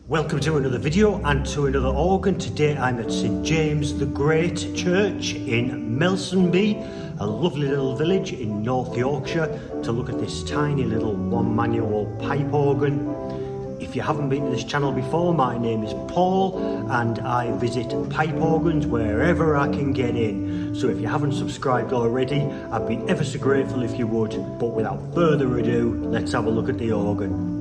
Welcome to another video and to another organ. Today I'm at St James the Great Church in Melsonby, a lovely little village in North Yorkshire, to look at this tiny little one manual pipe organ. If you haven't been to this channel before, my name is Paul and I visit pipe organs wherever I can get in. So if you haven't subscribed already, I'd be ever so grateful if you would. But without further ado, let's have a look at the organ.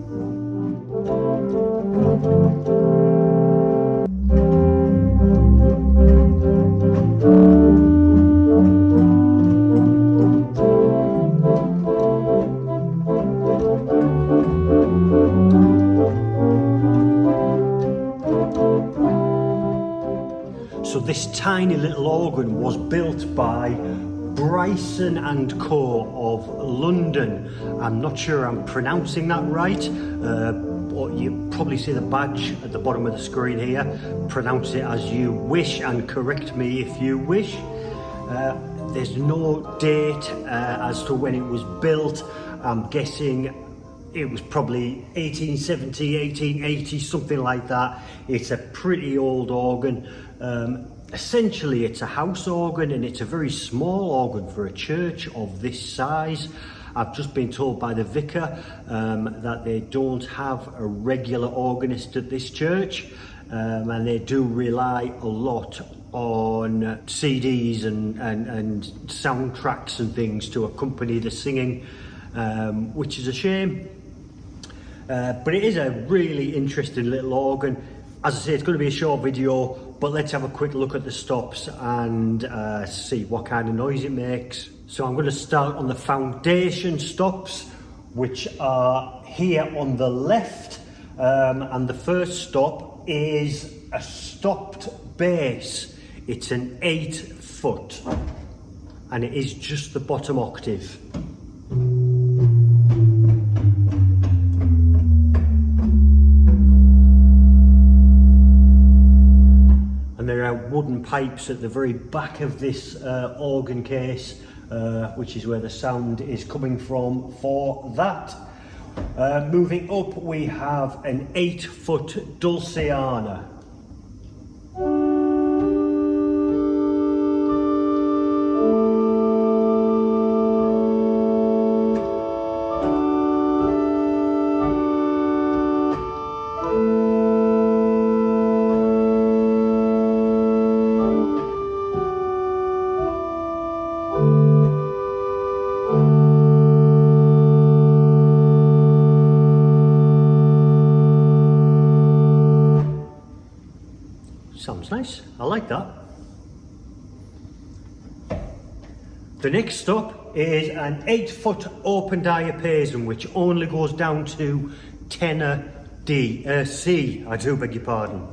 So this tiny little organ was built by Bryceson Co of London. I'm not sure I'm pronouncing that right. You probably see the badge at the bottom of the screen here. Pronounce it as you wish and correct me if you wish. There's no date as to when it was built. I'm guessing it was probably 1870, 1880, something like that. It's a pretty old organ. Essentially it's a house organ, and it's a very small organ for a church of this size. I've just been told by the vicar that they don't have a regular organist at this church, and they do rely a lot on CDs and soundtracks and things to accompany the singing, which is a shame. But it is a really interesting little organ. As I say, it's going to be a short video, but let's have a quick look at the stops and see what kind of noise it makes. So I'm going to start on the foundation stops, which are here on the left, and the first stop is a stopped bass. It's an 8 foot and it is just the bottom octave. And there are wooden pipes at the very back of this organ case, which is where the sound is coming from for that. Moving up, we have an 8 foot dulciana. Sounds nice, I like that. The next stop is an 8 foot open diapason, which only goes down to tenor C, I do beg your pardon.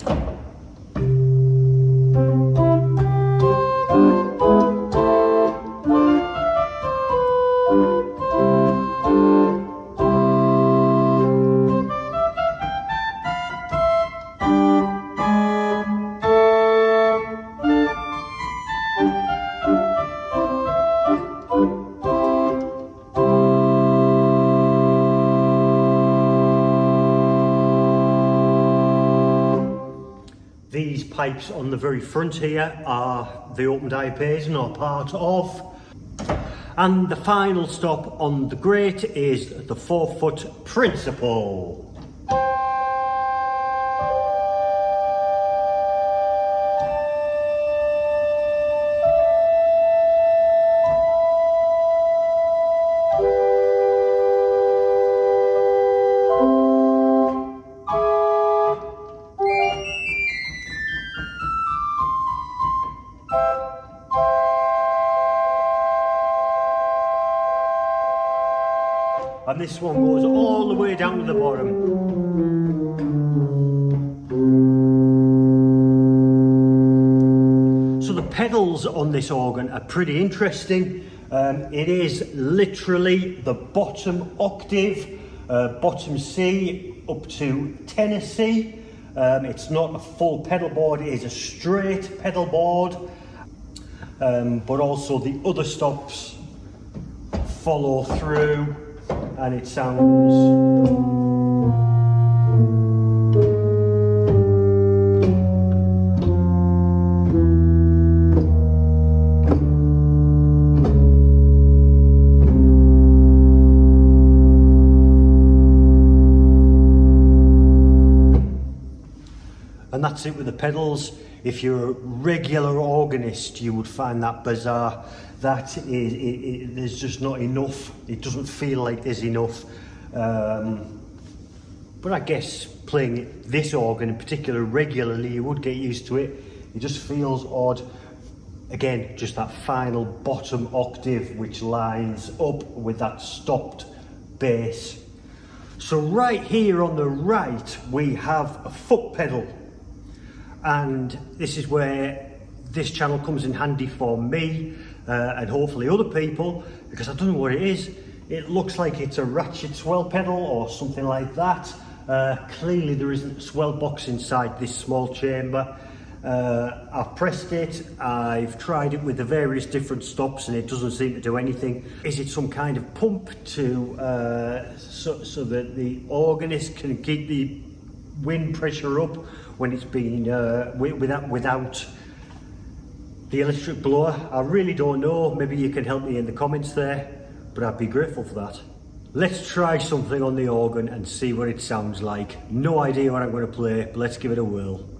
These pipes on the very front here are the open diapason, or part of. And the final stop on the grate is the 4 foot principal. And this one goes all the way down to the bottom. So the pedals on this organ are pretty interesting. It is literally the bottom octave, bottom C up to tenor C. It's not a full pedal board, it is a straight pedal board. But also the other stops follow through, and it sounds And that's it with the pedals. If you're a regular organist, you would find that bizarre. That is, there's just not enough. It doesn't feel like there's enough. But I guess playing this organ in particular regularly, you would get used to it. It just feels odd. Again, just that final bottom octave which lines up with that stopped bass. So right here on the right, we have a foot pedal. And this is where this channel comes in handy for me and hopefully other people, because I don't know what it is. It looks like it's a ratchet swell pedal or something like that. Clearly there isn't a swell box inside this small chamber. I've pressed it, I've tried it with the various different stops and it doesn't seem to do anything. Is it some kind of pump to so that the organist can keep the wind pressure up when it's been without the electric blower? I really don't know. Maybe you can help me in the comments there, but I'd be grateful for that. Let's try something on the organ and see what it sounds like. No idea what I'm going to play, but let's give it a whirl.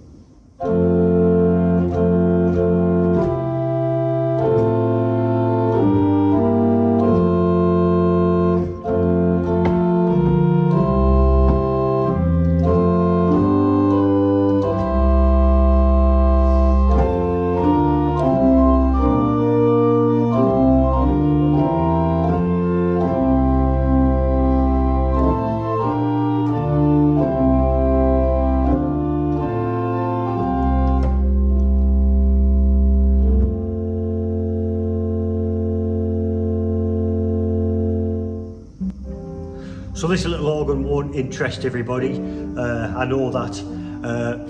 So this little organ won't interest everybody, I know that.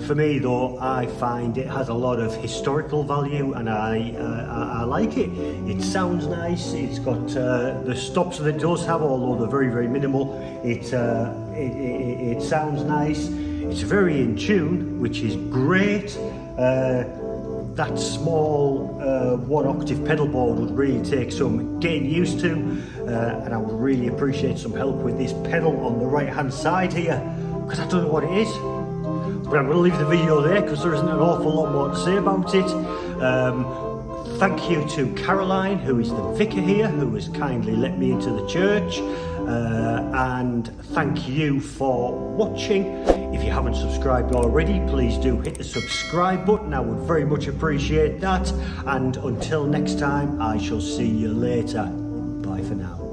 For me though, I find it has a lot of historical value and I like it. It sounds nice, it's got the stops that it does have, although they're very, very minimal. It sounds nice, it's very in tune, which is great. That small one octave pedal board would really take some getting used to, and I would really appreciate some help with this pedal on the right hand side here, because I don't know what it is. But I'm going to leave the video there because there isn't an awful lot more to say about it. Thank you to Caroline, who is the vicar here, who has kindly let me into the church, and thank you for watching. If you haven't subscribed already, please do hit the subscribe button. I would very much appreciate that. And until next time, I shall see you later. Bye for now.